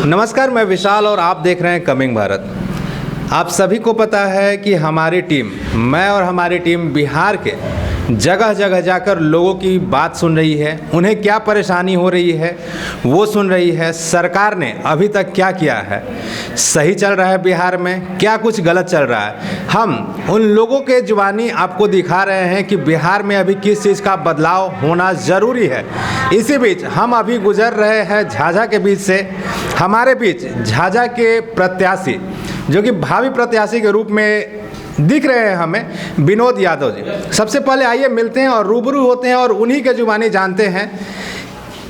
नमस्कार, मैं विशाल और आप देख रहे हैं कमिंग भारत। आप सभी को पता है कि हमारी टीम, मैं और हमारी टीम बिहार के जगह जगह जाकर लोगों की बात सुन रही है, उन्हें क्या परेशानी हो रही है वो सुन रही है। सरकार ने अभी तक क्या किया है, सही चल रहा है बिहार में, क्या कुछ गलत चल रहा है, हम उन लोगों के जुबानी आपको दिखा रहे हैं कि बिहार में अभी किस चीज़ का बदलाव होना ज़रूरी है। इसी बीच हम अभी गुजर रहे हैं झाझा के बीच से। हमारे बीच झाझा के प्रत्याशी, जो कि भावी प्रत्याशी के रूप में दिख रहे हैं हमें, विनोद यादव जी। सबसे पहले आइए मिलते हैं और रूबरू होते हैं और उन्हीं के जुबानी जानते हैं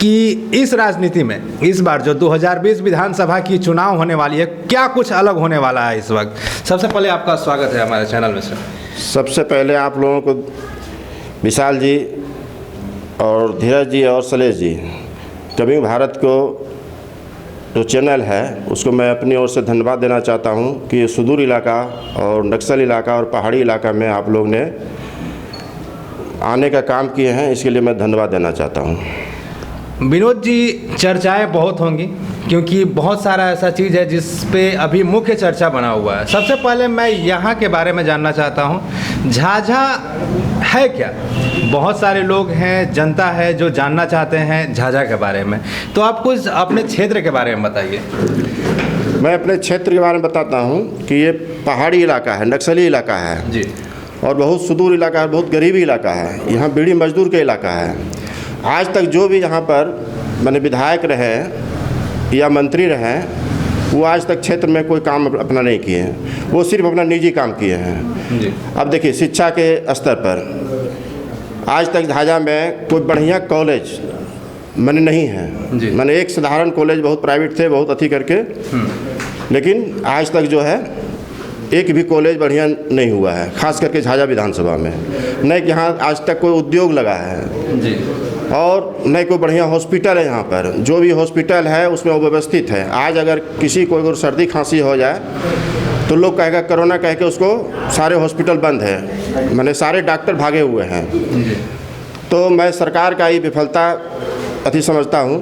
कि इस राजनीति में इस बार जो 2020 विधानसभा की चुनाव होने वाली है, क्या कुछ अलग होने वाला है इस वक्त। सबसे पहले आपका स्वागत है हमारे चैनल में सर। सबसे पहले आप लोगों को विशाल जी और धीरज जी और शैलेश जी, कमिंग भारत को जो चैनल है उसको मैं अपनी ओर से धन्यवाद देना चाहता हूं कि ये सुदूर इलाका और नक्सल इलाका और पहाड़ी इलाका में आप लोग ने आने का काम किए हैं, इसके लिए मैं धन्यवाद देना चाहता हूं। विनोद जी, चर्चाएं बहुत होंगी क्योंकि बहुत सारा ऐसा चीज़ है जिस पे अभी मुख्य चर्चा बना हुआ है। सबसे पहले मैं यहाँ के बारे में जानना चाहता हूँ, झाझा है क्या? बहुत सारे लोग हैं, जनता है जो जानना चाहते हैं झाझा के बारे में, तो आप कुछ अपने क्षेत्र के बारे में बताइए। मैं अपने क्षेत्र के बारे में बताता हूँ कि ये पहाड़ी इलाका है, नक्सली इलाका है जी, और बहुत सुदूर इलाका है, बहुत गरीबी इलाका है। यहाँ बीड़ी मजदूर का इलाका है। आज तक जो भी यहाँ पर मैंने विधायक रहे या मंत्री रहे, वो आज तक क्षेत्र में कोई काम अपना नहीं किए हैं, वो सिर्फ अपना निजी काम किए हैं जी। अब देखिए, शिक्षा के स्तर पर आज तक झाझा में कोई बढ़िया कॉलेज मैंने नहीं है जी। मैंने एक साधारण कॉलेज, बहुत प्राइवेट थे, बहुत अथी करके, लेकिन आज तक जो है एक भी कॉलेज बढ़िया नहीं हुआ है, खास करके झाझा विधानसभा में। नहीं कि यहाँ आज तक कोई उद्योग लगा है जी, और नहीं कोई बढ़िया हॉस्पिटल है। यहाँ पर जो भी हॉस्पिटल है उसमें व्यवस्थित है। आज अगर किसी को अगर सर्दी खांसी हो जाए तो लोग कहेगा कोरोना कह के उसको सारे हॉस्पिटल बंद है, मैंने सारे डॉक्टर भागे हुए हैं। तो मैं सरकार का ये विफलता अति समझता हूँ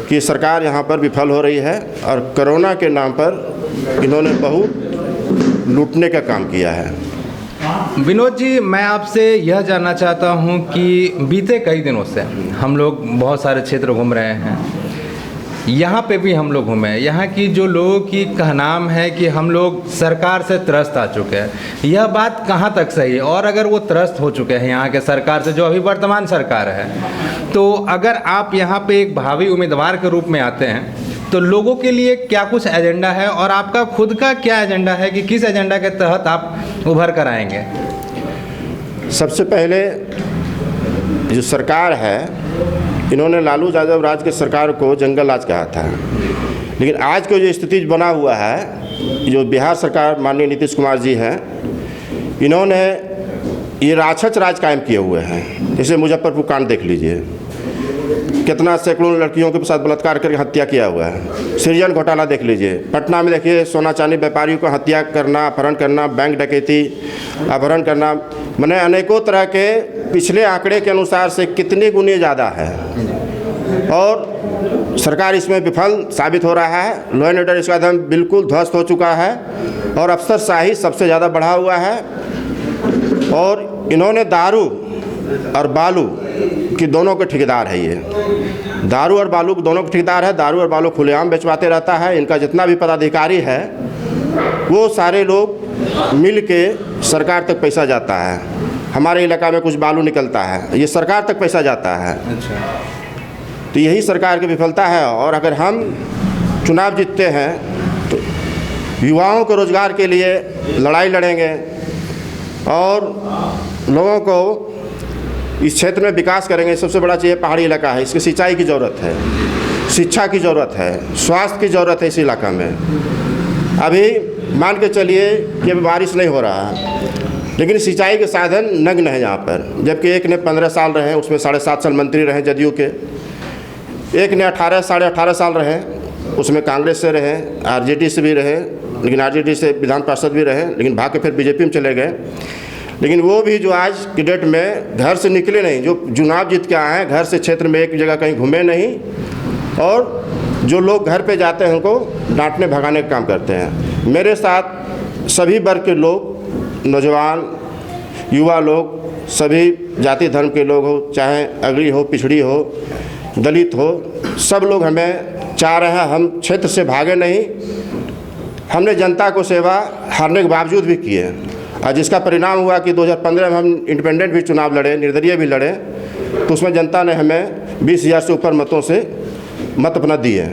कि सरकार यहाँ पर विफल हो रही है और कोरोना के नाम पर इन्होंने बहुत लूटने का काम किया है। विनोद जी, मैं आपसे यह जानना चाहता हूं कि बीते कई दिनों से हम लोग बहुत सारे क्षेत्र घूम रहे हैं, यहाँ पे भी हम लोग घूमे। यहाँ की जो लोगों की कहनाम है कि हम लोग सरकार से त्रस्त आ चुके हैं। यह बात कहाँ तक सही है? और अगर वो त्रस्त हो चुके हैं यहाँ के सरकार से, जो अभी वर्तमान सरकार है, तो अगर आप यहाँ पे एक भावी उम्मीदवार के रूप में आते हैं तो लोगों के लिए क्या कुछ एजेंडा है और आपका खुद का क्या एजेंडा है कि किस एजेंडा के तहत आप उभर कर आएंगे? सबसे पहले जो सरकार है, इन्होंने लालू यादव राज के सरकार को जंगल राज कहा था, लेकिन आज को जो स्थिति बना हुआ है, जो बिहार सरकार माननीय नीतीश कुमार जी हैं, इन्होंने ये राक्षस राज कायम किए हुए हैं। जैसे मुजफ्फरपुर कांड देख लीजिए, कितना सैकड़ों लड़कियों के साथ बलात्कार करके हत्या किया हुआ है। सृजन घोटाला देख लीजिए, पटना में देखिए, सोना चांदी व्यापारियों को हत्या करना, अपहरण करना, बैंक डकैती, अपहरण करना, मैंने अनेकों तरह के पिछले आंकड़े के अनुसार से कितने गुने ज़्यादा है। और सरकार इसमें विफल साबित हो रहा है। लॉ एंड ऑर्डर इसका एकदम बिल्कुल ध्वस्त हो चुका है और अफसरशाही सबसे ज़्यादा बढ़ा हुआ है। और इन्होंने दारू और बालू कि दोनों के ठेकेदार है। ये दारू और बालू दोनों के ठेकेदार है। दारू और बालू खुलेआम बेचवाते रहता है। इनका जितना भी पदाधिकारी है वो सारे लोग मिल के सरकार तक पैसा जाता है। हमारे इलाका में कुछ बालू निकलता है, ये सरकार तक पैसा जाता है। अच्छा, तो यही सरकार की विफलता है। और अगर हम चुनाव जीतते हैं तो युवाओं को रोजगार के लिए लड़ाई लड़ेंगे और लोगों को इस क्षेत्र में विकास करेंगे। सबसे बड़ा चीज़ पहाड़ी इलाका है, इसकी सिंचाई की ज़रूरत है, शिक्षा की ज़रूरत है, स्वास्थ्य की ज़रूरत है इस इलाका में। अभी मान के चलिए कि अभी बारिश नहीं हो रहा है, लेकिन सिंचाई के साधन नग्न है यहाँ पर। जबकि एक ने 15 साल रहे, उसमें 7.5 साल मंत्री रहे जदयू के, एक ने 18 18 साल रहे, उसमें कांग्रेस से रहे, आरजेडी से भी रहे, लेकिन आरजेडी से विधान पार्षद भी रहे, लेकिन भाग के फिर बीजेपी में चले गए। लेकिन वो भी जो आज की डेट में घर से निकले नहीं, जो चुनाव जीत के आए हैं, घर से क्षेत्र में एक जगह कहीं घूमे नहीं और जो लोग घर पे जाते हैं उनको डांटने भगाने का काम करते हैं। मेरे साथ सभी वर्ग के लोग, नौजवान, युवा लोग, सभी जाति धर्म के लोग हो, चाहे अगड़ी हो, पिछड़ी हो, दलित हो, सब लोग हमें चाह रहे हैं। हम क्षेत्र से भागे नहीं, हमने जनता को सेवा हारने के बावजूद भी किए और जिसका परिणाम हुआ कि 2015 में हम इंडिपेंडेंट भी चुनाव लड़े, निर्दलीय भी लड़े, तो उसमें जनता ने हमें 20,000 से ऊपर मतों से मत अपना दिए।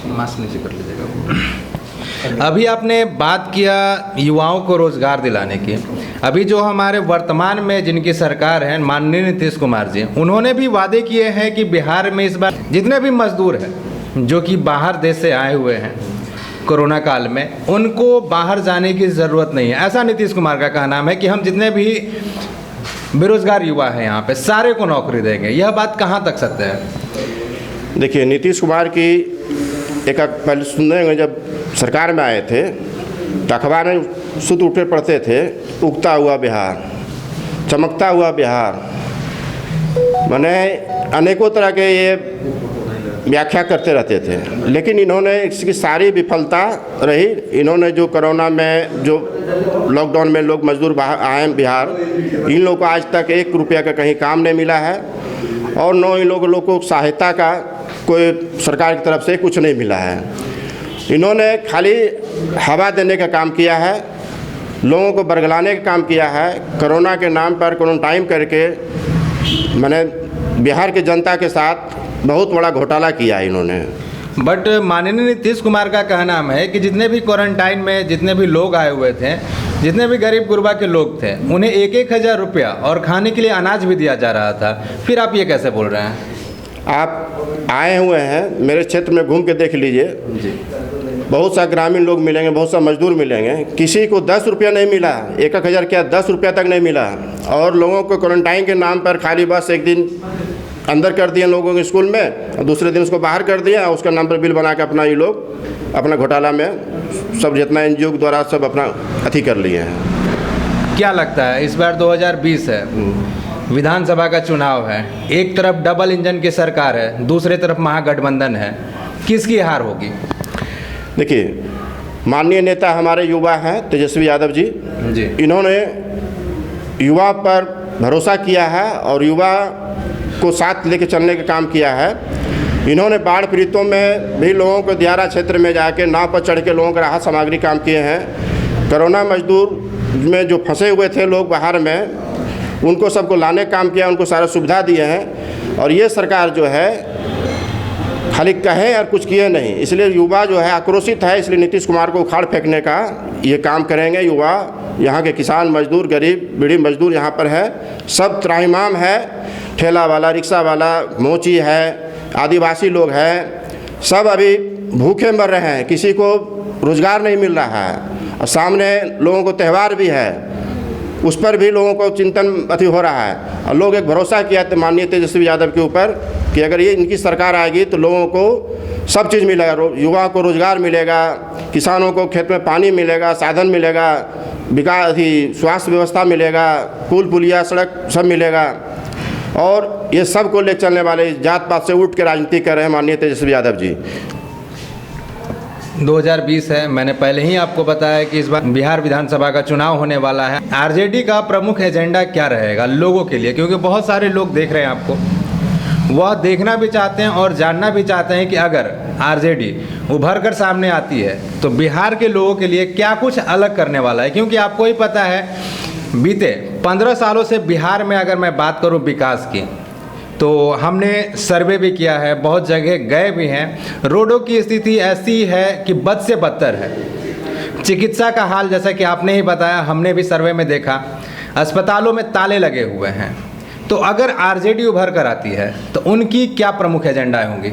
मास्क नीचे कर लीजिएगा। अभी आपने बात किया युवाओं को रोजगार दिलाने की। अभी जो हमारे वर्तमान में जिनकी सरकार है, माननीय नीतीश कुमार जी, उन्होंने भी वादे किए हैं कि बिहार में इस बार जितने भी मजदूर हैं जो कि बाहर देश से आए हुए हैं कोरोना काल में, उनको बाहर जाने की ज़रूरत नहीं है। ऐसा नीतीश कुमार का कहना है कि हम जितने भी बेरोजगार युवा हैं यहाँ पे सारे को नौकरी देंगे। यह बात कहाँ तक सत्य है? देखिए, नीतीश कुमार की एक पहले सुनने में जब सरकार में आए थे तो अखबार में सुत उठे पड़ते थे, उगता हुआ बिहार, चमकता हुआ बिहार, माने अनेकों तरह के ये व्याख्या करते रहते थे। लेकिन इन्होंने इसकी सारी विफलता रही। इन्होंने जो कोरोना में, जो लॉकडाउन में लोग मजदूर बाहर आए बिहार, इन लोगों को आज तक 1 रुपया का कहीं काम नहीं मिला है और न इन लोगों को सहायता का कोई सरकार की तरफ से कुछ नहीं मिला है। इन्होंने खाली हवा देने का काम किया है, लोगों को बरगलाने का काम किया है। कोरोना के नाम पर क्वारंटाइन करके मैंने बिहार की जनता के साथ बहुत बड़ा घोटाला किया है इन्होंने। बट माननीय नीतीश कुमार का कहना है कि जितने भी क्वारंटाइन में जितने भी लोग आए हुए थे, जितने भी गरीब गुरबा के लोग थे, उन्हें 1,000 रुपया और खाने के लिए अनाज भी दिया जा रहा था। फिर आप ये कैसे बोल रहे हैं? आप आए हुए हैं, मेरे क्षेत्र में घूम के देख लीजिए जी। बहुत सा ग्रामीण लोग मिलेंगे, बहुत सा मजदूर मिलेंगे, किसी को 10 रुपया नहीं मिला, 1,000 क्या 10 रुपया तक नहीं मिला। और लोगों को क्वारंटाइन के नाम पर खाली बस एक दिन अंदर कर दिए लोगों के स्कूल में और दूसरे दिन उसको बाहर कर दिया और उसका नाम पर बिल बना के अपना ये लोग अपना घोटाला में सब जितना NGO के द्वारा सब अपना अथी कर लिए हैं। क्या लगता है इस बार 2020 है, विधानसभा का चुनाव है, एक तरफ डबल इंजन की सरकार है, दूसरी तरफ महागठबंधन है, किसकी हार होगी? देखिए, माननीय नेता हमारे युवा हैं तेजस्वी यादव जी। इन्होंने युवा पर भरोसा किया है और युवा को साथ लेके चलने का काम किया है। इन्होंने बाढ़ पीड़ितों में भी लोगों को दियारा क्षेत्र में जाके नाव पर चढ़ के लोगों को राहत सामग्री काम किए हैं। कोरोना मजदूर में जो फंसे हुए थे लोग बाहर में, उनको सबको लाने का काम किया, उनको सारा सुविधा दिए हैं। और ये सरकार जो है खाली कहे और कुछ किए नहीं, इसलिए युवा जो है आक्रोशित है। इसलिए नीतीश कुमार को उखाड़ फेंकने का ये काम करेंगे। युवा, यहाँ के किसान मजदूर, गरीब बीड़ी मजदूर यहाँ पर है, सब त्राहिमाम है। ठेला वाला, रिक्शा वाला, मोची है, आदिवासी लोग हैं, सब अभी भूखे मर रहे हैं, किसी को रोज़गार नहीं मिल रहा है। और सामने लोगों को त्यौहार भी है, उस पर भी लोगों को चिंतन अति हो रहा है। और लोग एक भरोसा किया था माननीय तेजस्वी यादव के ऊपर कि अगर ये इनकी सरकार आएगी तो लोगों को सब चीज़ मिलेगा, युवा को रोज़गार मिलेगा, किसानों को खेत में पानी मिलेगा, साधन मिलेगा, विकास स्वास्थ्य व्यवस्था मिलेगा, पुल पुलिया सड़क सब मिलेगा। और ये सब को ले चलने वाले जात पात से उठ के राजनीति कर रहे हैं माननीय तेजस्वी यादव जी। 2020 है, मैंने पहले ही आपको बताया कि इस बार बिहार विधानसभा का चुनाव होने वाला है। आरजेडी का प्रमुख एजेंडा क्या रहेगा लोगों के लिए? क्योंकि बहुत सारे लोग देख रहे हैं आपको, वह देखना भी चाहते हैं और जानना भी चाहते हैं कि अगर आरजेडी उभर कर सामने आती है तो बिहार के लोगों के लिए क्या कुछ अलग करने वाला है। क्योंकि आपको ही पता है, बीते 15 सालों से बिहार में अगर मैं बात करूं विकास की, तो हमने सर्वे भी किया है, बहुत जगह गए भी हैं। रोडों की स्थिति ऐसी है कि बद से बदतर है। चिकित्सा का हाल जैसा कि आपने ही बताया, हमने भी सर्वे में देखा, अस्पतालों में ताले लगे हुए हैं। तो अगर आरजेडी उभर कर आती है तो उनकी क्या प्रमुख एजेंडाएं होंगी?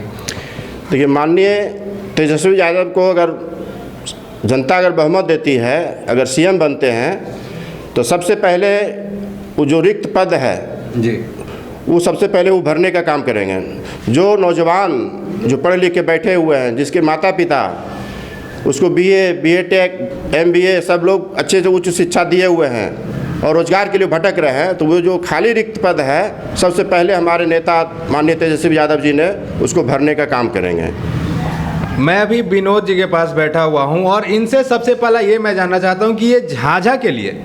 देखिए, माननीय तेजस्वी यादव को अगर जनता अगर बहुमत देती है, अगर CM बनते हैं, तो सबसे पहले वो जो रिक्त पद है जी, वो सबसे पहले उभरने का काम करेंगे। जो नौजवान जो पढ़े लिख के बैठे हुए हैं, जिसके माता पिता उसको BA, BTech, MBA सब लोग अच्छे से उच्च शिक्षा दिए हुए हैं और रोज़गार के लिए भटक रहे हैं, तो वो जो खाली रिक्त पद है, सबसे पहले हमारे नेता माननीय तेजस्वी यादव जी ने उसको भरने का काम करेंगे। मैं अभी विनोद जी के पास बैठा हुआ हूं और इनसे सबसे पहला ये मैं जानना चाहता हूं कि ये झाझा के लिए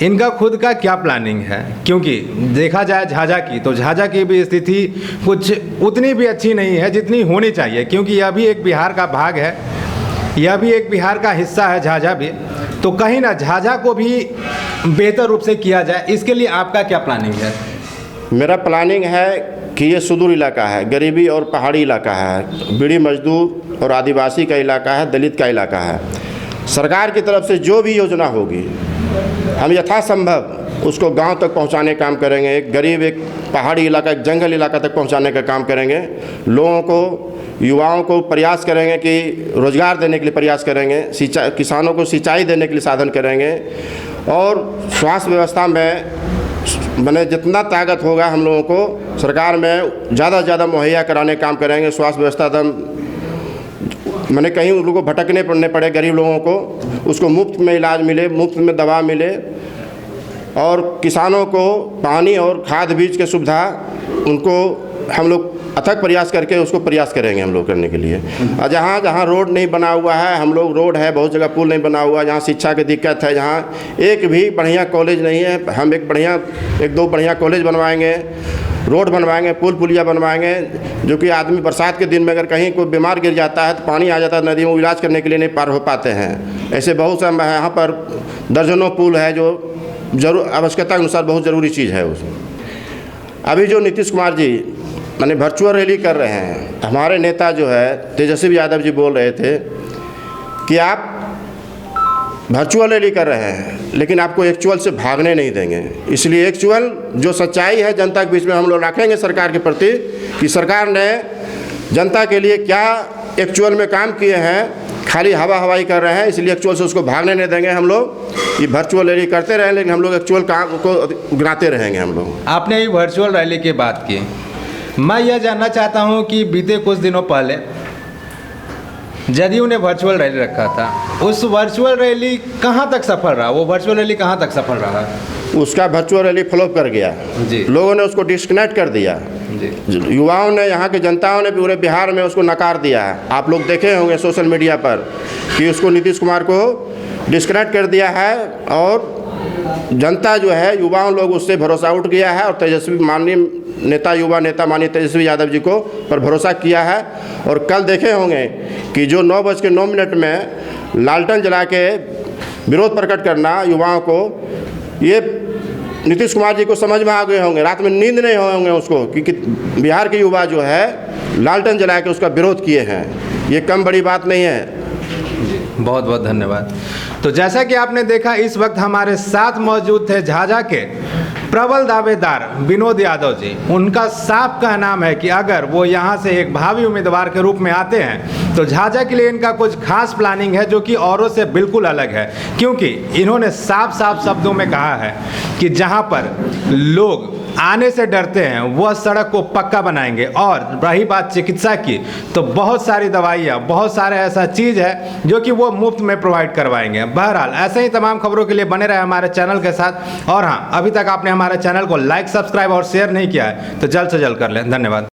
इनका खुद का क्या प्लानिंग है, क्योंकि देखा जाए झाझा की तो झाझा की भी स्थिति कुछ उतनी भी अच्छी नहीं है जितनी होनी चाहिए, क्योंकि यह भी एक बिहार का भाग है, यह भी एक बिहार का हिस्सा है झाझा भी। तो कहीं ना झाझा को भी बेहतर रूप से किया जाए, इसके लिए आपका क्या प्लानिंग है? मेरा प्लानिंग है कि ये सुदूर इलाका है, गरीबी और पहाड़ी इलाका है, बीड़ी मजदूर और आदिवासी का इलाका है, दलित का इलाका है। सरकार की तरफ से जो भी योजना होगी हम यथासंभव उसको गांव तक पहुंचाने का काम करेंगे। एक गरीब, एक पहाड़ी इलाका, एक जंगल इलाका तक पहुंचाने का काम करेंगे। लोगों को, युवाओं को प्रयास करेंगे कि रोज़गार देने के लिए प्रयास करेंगे, किसानों को सिंचाई देने के लिए साधन करेंगे, और स्वास्थ्य व्यवस्था में मैंने जितना ताकत होगा हम लोगों को सरकार में ज़्यादा से ज़्यादा मुहैया कराने का काम करेंगे। स्वास्थ्य व्यवस्था मैंने कहीं उन लोगों को भटकने पड़ने पड़े, गरीब लोगों को उसको मुफ्त में इलाज मिले, मुफ्त में दवा मिले, और किसानों को पानी और खाद बीज की सुविधा उनको हम लोग अथक प्रयास करके उसको प्रयास करेंगे हम लोग करने के लिए। और जहाँ जहाँ रोड नहीं बना हुआ है, हम लोग रोड है, बहुत जगह पुल नहीं बना हुआ, जहाँ शिक्षा की दिक्कत है, जहाँ एक भी बढ़िया कॉलेज नहीं है, हम एक दो बढ़िया कॉलेज बनवाएंगे, रोड बनवाएंगे, पुल पुलिया बनवाएंगे, जो कि आदमी बरसात के दिन में अगर कहीं कोई बीमार गिर जाता है तो पानी आ जाता है नदी में, इलाज करने के लिए नहीं पार हो पाते हैं। ऐसे बहुत से यहाँ पर दर्जनों पुल है जो जरूर आवश्यकता के अनुसार बहुत ज़रूरी चीज़ है उसमें। अभी जो नीतीश कुमार जी माने वर्चुअल रैली कर रहे हैं, हमारे नेता जो है तेजस्वी यादव जी बोल रहे थे कि आप वर्चुअल रैली कर रहे हैं लेकिन आपको एक्चुअल से भागने नहीं देंगे। इसलिए एक्चुअल जो सच्चाई है जनता के बीच में हम लोग रखेंगे सरकार के प्रति, कि सरकार ने जनता के लिए क्या एक्चुअल में काम किए हैं, खाली हवाई कर रहे हैं, इसलिए एक्चुअल से उसको भागने नहीं देंगे। हम लोग ये वर्चुअल रैली करते रहें लेकिन हम लोग एक्चुअल काम को गिनाते रहेंगे हम लोग। आपने ये वर्चुअल रैली की बात की, मैं यह जानना चाहता हूं कि बीते कुछ दिनों पहले जदयू ने वर्चुअल रैली रखा था, उस वर्चुअल रैली कहां तक सफल रहा? वो वर्चुअल रैली कहां तक सफल रहा? उसका वर्चुअल रैली फ्लॉप कर गया जी। लोगों ने उसको डिस्कनेक्ट कर दिया जी। युवाओं ने, यहाँ के जनताओं ने पूरे बिहार में उसको नकार दिया है। आप लोग देखे होंगे सोशल मीडिया पर कि उसको नीतीश कुमार को डिस्कनेक्ट कर दिया है, और जनता जो है, युवाओं लोग उससे भरोसा उठ गया है, और तेजस्वी माननीय नेता, युवा नेता माननीय तेजस्वी यादव जी को पर भरोसा किया है। और कल देखे होंगे कि जो 9:09 में लालटेन जला के विरोध प्रकट करना युवाओं को, ये नीतीश कुमार जी को समझ में आ गए होंगे, रात में नींद नहीं होंगे उसको, क्योंकि बिहार के युवा जो है लालटेन जला के उसका विरोध किए हैं। ये कम बड़ी बात नहीं है। बहुत बहुत धन्यवाद। तो जैसा कि आपने देखा, इस वक्त हमारे साथ मौजूद थे झाझा के प्रबल दावेदार विनोद यादव जी। उनका साफ कहना है कि अगर वो यहाँ से एक भावी उम्मीदवार के रूप में आते हैं तो झाझा के लिए इनका कुछ खास प्लानिंग है जो कि औरों से बिल्कुल अलग है, क्योंकि इन्होंने साफ साफ शब्दों में कहा है कि जहाँ पर लोग आने से डरते हैं वह सड़क को पक्का बनाएंगे। और रही बात चिकित्सा की, तो बहुत सारी दवाइयाँ, बहुत सारे ऐसा चीज़ है जो कि वो मुफ्त में प्रोवाइड करवाएंगे। बहरहाल ऐसे ही तमाम खबरों के लिए बने रहे हमारे चैनल के साथ। और हाँ, अभी तक आपने हमारे चैनल को लाइक, सब्सक्राइब और शेयर नहीं किया है तो जल्द से जल्द कर लें। धन्यवाद।